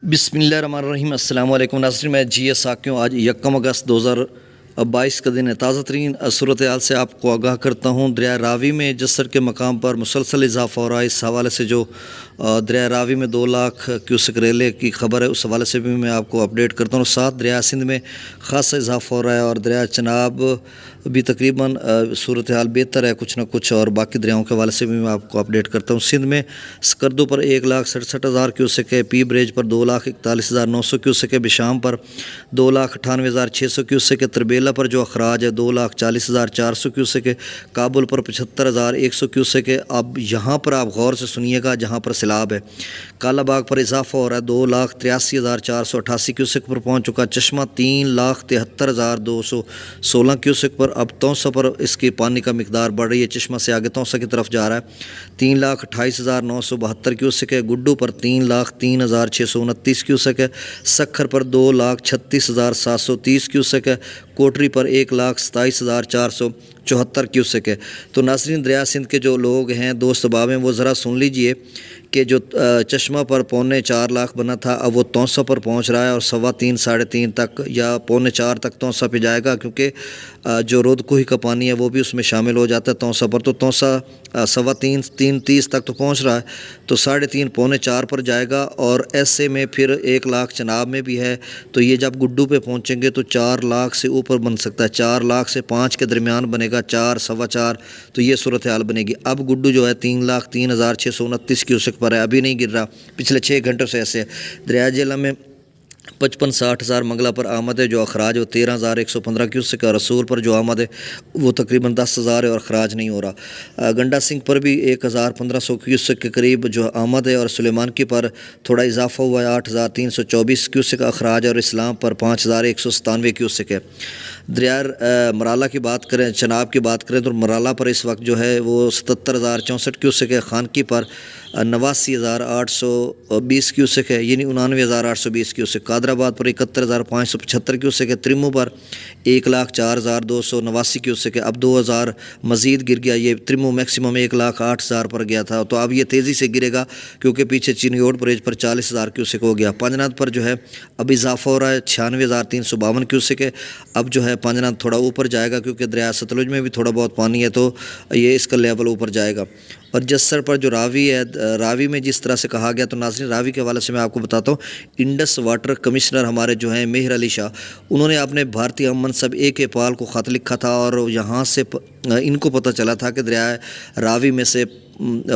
بسم اللہ الرحمن الرحیم۔ السلام علیکم ناظرین، میں جی ایس ساکیوں آج 1 اگست 2022 کا دن ہے۔ تازہ ترین صورتحال سے آپ کو آگاہ کرتا ہوں۔ دریائے راوی میں جسر کے مقام پر مسلسل اضافہ ہو رہا ہے۔ اس حوالے سے جو دریائے راوی میں 2 لاکھ کیوسک ریلے کی خبر ہے، اس حوالے سے بھی میں آپ کو اپڈیٹ کرتا ہوں۔ ساتھ دریائے سندھ میں خاصا اضافہ ہو رہا ہے اور دریائے چناب بھی تقریباً صورتحال بہتر ہے کچھ نہ کچھ، اور باقی دریاؤں کے حوالے سے بھی میں آپ کو اپڈیٹ کرتا ہوں۔ سندھ میں سکردو پر 1,67,000 کیوسک ہے، پی بریج پر 2,41,900 کیوسک ہے، بشام پر 2,98,600 کیوسک ہے، تربیلا پر جو اخراج ہے 2,40,400 کیوسک ہے، کابل پر 75,100 کیوسک ہے۔ اب یہاں پر آپ غور سے سنیے گا جہاں پر سیلاب ہے۔ کالا باغ پر اضافہ ہو رہا ہے، 2,83,488 کیوسک پر پہنچ چکا۔ چشمہ 3,73,216 کیوسک پر۔ اب توسا پر اس کی پانی کا مقدار بڑھ رہی ہے، چشمہ سے آگے توسا کی طرف جا رہا ہے، 3,28,972 کیوسک ہے۔ گڈو پر 3,03,629 کیوسک ہے، سکھر پر 2,36,730 کیوسک ہے، کوٹری پر 1,27,474 کیوسک ہے۔ تو ناظرین، دریا سندھ کے جو لوگ ہیں، دوست احباب ہیں، وہ ذرا سن لیجئے کہ جو چشمہ پر 3.25 لاکھ بنا تھا، اب وہ توسا پر پہنچ رہا ہے اور 3.25 ساڑھے 3 تک یا 3.25 تک توسا پہ جائے گا، کیونکہ جو رود کوہی کا پانی ہے وہ بھی اس میں شامل ہو جاتا ہے توسا پر۔ تو توسا 3.25 3.30 تک تو پہنچ رہا ہے، تو 3.5 3.25 پر جائے گا، اور ایسے میں پھر 1 لاکھ چناب میں بھی ہے۔ تو یہ جب گڈو پہ پہنچیں گے تو 4 لاکھ سے اوپر بن سکتا ہے، 4 لاکھ سے 5 کے درمیان بنے گا، 4 4.25، تو یہ صورتحال بنے گی۔ اب گڈو جو ہے 3,03,629 کیوسک پر ہے، ابھی نہیں گر رہا، پچھلے 6 گھنٹوں سے ایسے ہے۔ دریائے جیلم میں 55-60 منگلہ پر آمد ہے، جو اخراج ہے وہ 13,115 کیوسک ہے، اور رسول پر جو آمد ہے وہ تقریباً 10,000 ہے اور اخراج نہیں ہو رہا۔ گنڈا سنگھ پر بھی 1,1500 کیوسک کے قریب جو آمد ہے، اور سلیمان کی پر تھوڑا اضافہ ہوا ہے، 8,324 کیوسک کا اخراج ہے، اور اسلام پر 5,197 کیوسک ہے۔ دریائے مرالہ کی بات کریں، چناب کی بات کریں، تو مرالہ پر اس وقت جو ہے وہ 77,064 کیوسک ہے، خانکی پر 89,820 کیوسک ہے، یعنی 99,820 کیوسک۔ قادر آباد پر 71,575 کیوسک ہے، ترمو پر 1,04,289 کیوسک ہے۔ اب 2,000 مزید گر گیا، یہ ترمو میکسیمم 1,08,000 پر گیا تھا، تو اب یہ تیزی سے گرے گا کیونکہ پیچھے چینیوٹ بریج پر 40,000 کیوسک ہو گیا۔ پانجناد پر جو ہے اب اضافہ ہو رہا ہے، 96,352 کیوسک ہے۔ اب جو ہے پانجناد تھوڑا اوپر جائے گا کیونکہ دریائے ستلج میں بھی تھوڑا بہت پانی ہے، تو یہ اس کا لیول اوپر جائے گا۔ اور جسر پر جو راوی ہے، راوی میں جس طرح سے کہا گیا، تو ناظرین راوی کے حوالے سے میں آپ کو بتاتا ہوں، انڈس واٹر کمشنر ہمارے جو ہیں مہر علی شاہ، انہوں نے اپنے بھارتی ہم منصب AK پال کو خط لکھا تھا، اور یہاں سے ان کو پتہ چلا تھا کہ دریائے راوی میں سے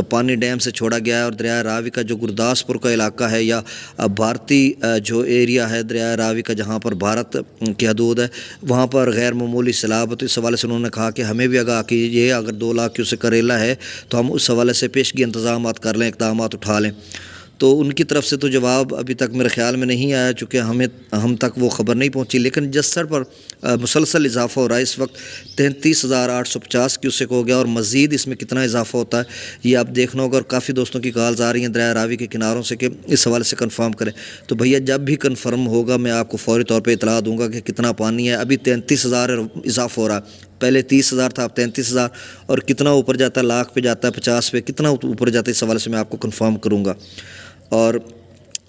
پانی ڈیم سے چھوڑا گیا ہے، اور دریائے راوی کا جو گرداسپور کا علاقہ ہے یا بھارتی جو ایریا ہے دریائے راوی کا، جہاں پر بھارت کی حدود ہے، وہاں پر غیر معمولی سیلاب ہے۔ تو اس حوالے سے انہوں نے کہا کہ ہمیں بھی آگاہ کیجیے، اگر 2 لاکھ کیوسک کا ریلا ہے تو ہم اس حوالے سے پیشگی انتظامات کر لیں، اقدامات اٹھا لیں۔ تو ان کی طرف سے تو جواب ابھی تک میرے خیال میں نہیں آیا، چونکہ ہم تک وہ خبر نہیں پہنچی، لیکن جسر پر مسلسل اضافہ ہو رہا ہے۔ اس وقت 33,850 کیوسک ہو گیا، اور مزید اس میں کتنا اضافہ ہوتا ہے یہ آپ دیکھنا ہوگا، اور کافی دوستوں کی کالز آ رہی ہیں دریائے راوی کے کناروں سے کہ اس حوالے سے کنفرم کریں۔ تو بھیا جب بھی کنفرم ہوگا میں آپ کو فوری طور پہ اطلاع دوں گا کہ کتنا پانی ہے۔ ابھی 33,000 اضافہ ہو رہا ہے، پہلے 30,000 تھا، اب 33,000، اور کتنا اوپر جاتا ہے، لاکھ پہ جاتا ہے، 50 پہ، کتنا اوپر جاتا ہے اس حوالے سے میں آپ کو کنفرم کروں گا۔ اور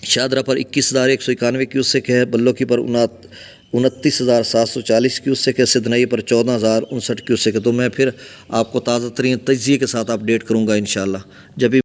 شادرہ پر 21,191 کیوسک ہے، بلو کی پر 29,740 کیوسک ہے، سدنئی پر 14,059 کیوسک ہے۔ تو میں پھر آپ کو تازہ ترین تجزیے کے ساتھ اپڈیٹ کروں گا انشاءاللہ جب